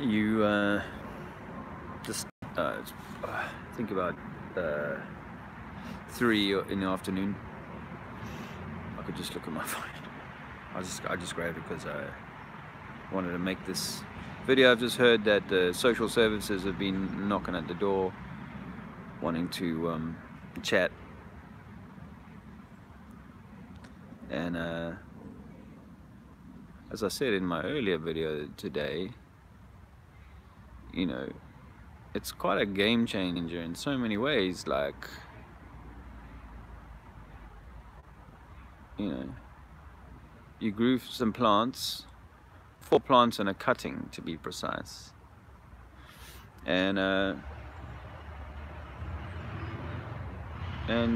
You just think about 3 in the afternoon. I could just look at my phone. I just grabbed it because I wanted to make this video. I've just heard that the social services have been knocking at the door, wanting to chat, and as I said in my earlier video today, you know, it's quite a game changer in so many ways. Like, you know, you grew some plants, 4 plants and a cutting to be precise, and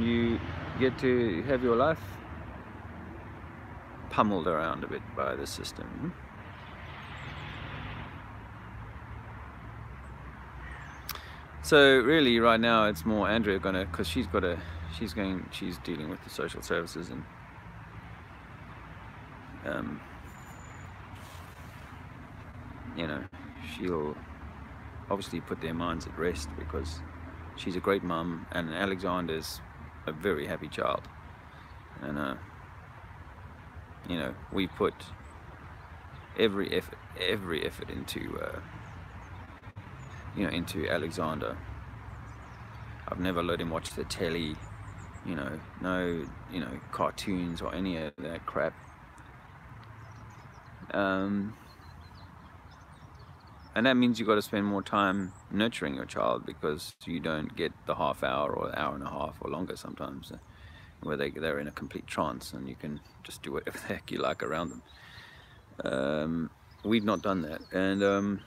you get to have your life pummeled around a bit by the system. So really right now it's more Andrea because she's dealing with the social services, and you know, she'll obviously put their minds at rest because she's a great mum and Alexander's a very happy child, and you know, we put every effort into you know, into Alexander. I've never let him watch the telly, you know, no, you know, cartoons or any of that crap. And that means you've got to spend more time nurturing your child, because you don't get the half hour or hour and a half or longer sometimes where they're in a complete trance and you can just do whatever the heck you like around them. We've not done that, and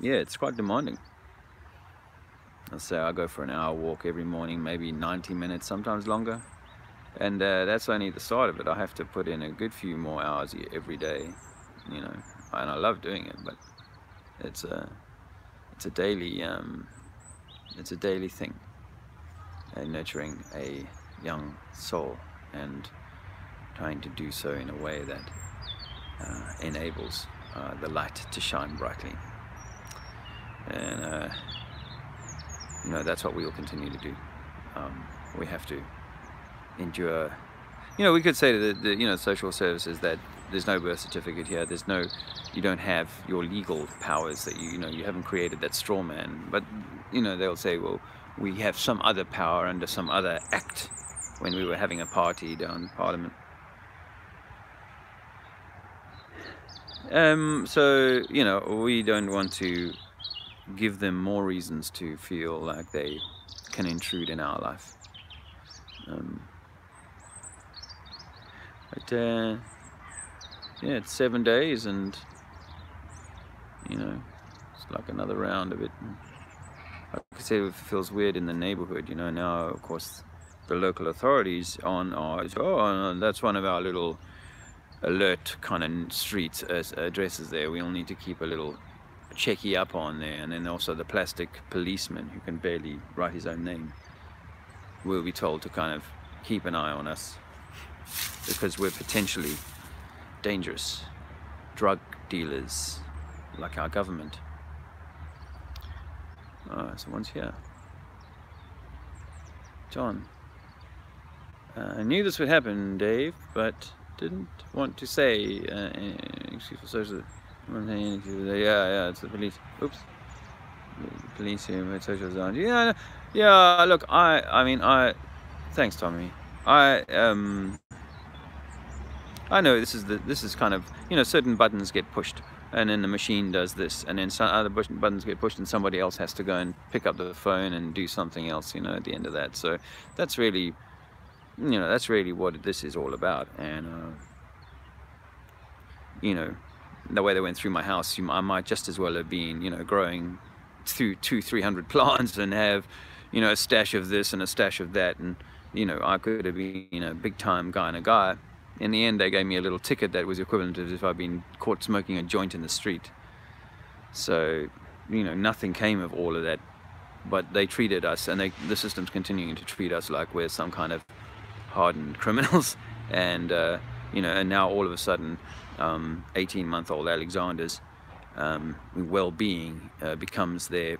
yeah, it's quite demanding. Let's say I go for an hour walk every morning, maybe 90 minutes, sometimes longer, and that's only the start of it. I have to put in a good few more hours every day, you know, and I love doing it, but it's a daily thing, nurturing a young soul and trying to do so in a way that enables the light to shine brightly. And you know, that's what we will continue to do. We have to endure. You know, we could say to the you know, social services that there's no birth certificate here. There's no, you don't have your legal powers, that you know, you haven't created that straw man. But you know, they'll say, well, we have some other power under some other act, when we were having a party down in Parliament. So you know, we don't want to give them more reasons to feel like they can intrude in our life. But yeah, it's 7 days, and you know, it's like another round of it. Like I said, it feels weird in the neighborhood, you know. Now, of course, the local authorities that's one of our little alert kind of streets addresses there. We'll need to keep a little checky up on there. And then also the plastic policeman, who can barely write his own name, will be told to kind of keep an eye on us, because we're potentially dangerous drug dealers, like our government. Someone's here. John. I knew this would happen, Dave, but didn't want to say excuse for social. Yeah, it's the police. Oops. The police here with social zone. Yeah. Look, I mean, thanks, Tommy. I know this is kind of, you know, certain buttons get pushed, and then the machine does this, and then some other buttons get pushed, and somebody else has to go and pick up the phone and do something else, you know, at the end of that. So that's really, you know, that's really what this is all about. And you know, the way they went through my house, I might just as well have been, you know, growing through 200-300 plants and have, you know, a stash of this and a stash of that, and you know, I could have been, you know, big time guy and a guy. In the end, they gave me a little ticket that was equivalent to if I'd been caught smoking a joint in the street. So, you know, nothing came of all of that, but they treated us, and the system's continuing to treat us like we're some kind of hardened criminals. And you know, and now all of a sudden, 18-month-old Alexander's well-being becomes their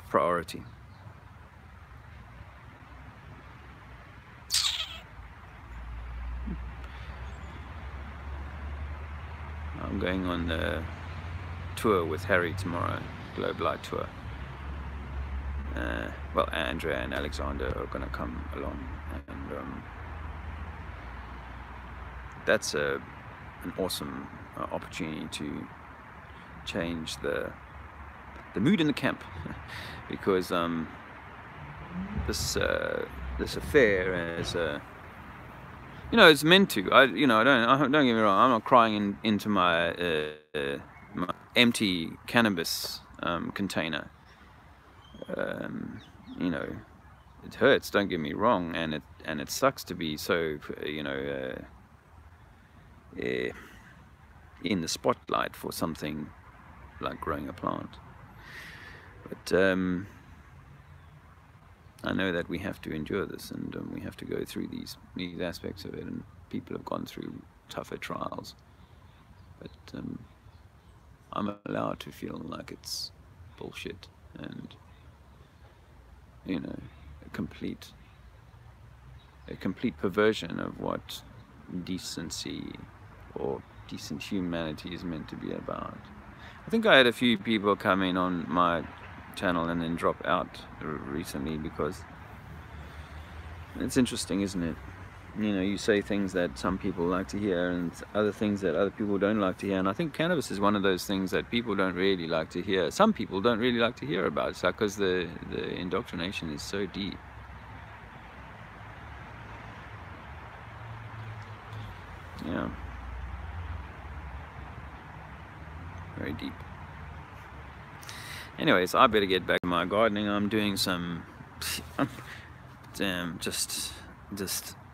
priority. I'm going on the tour with Harry tomorrow, Globe Light tour. Well, Andrea and Alexander are going to come along, and that's an awesome opportunity to change the mood in the camp, because this affair is it's meant to. Don't get me wrong. I'm not crying into my empty cannabis container. It hurts. Don't get me wrong, and it sucks to be so in the spotlight for something like growing a plant. But I know that we have to endure this, and we have to go through these aspects of it, and people have gone through tougher trials. But I'm allowed to feel like it's bullshit and a complete perversion of what decency or decent humanity is meant to be about. I think I had a few people come in on my channel and then drop out recently, because it's interesting, isn't it? You say things that some people like to hear and other things that other people don't like to hear, and I think cannabis is one of those things that people don't really like to hear. Some people don't really like to hear about it. It's like because the indoctrination is so deep. Yeah, very deep. Anyways, I better get back to my gardening. I'm doing some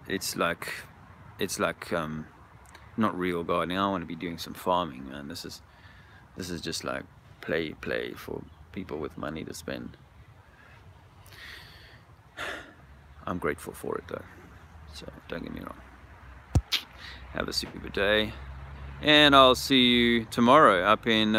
it's like not real gardening. I want to be doing some farming, man. This is just like play for people with money to spend. I'm grateful for it though, so don't get me wrong. Have a super day, and I'll see you tomorrow up in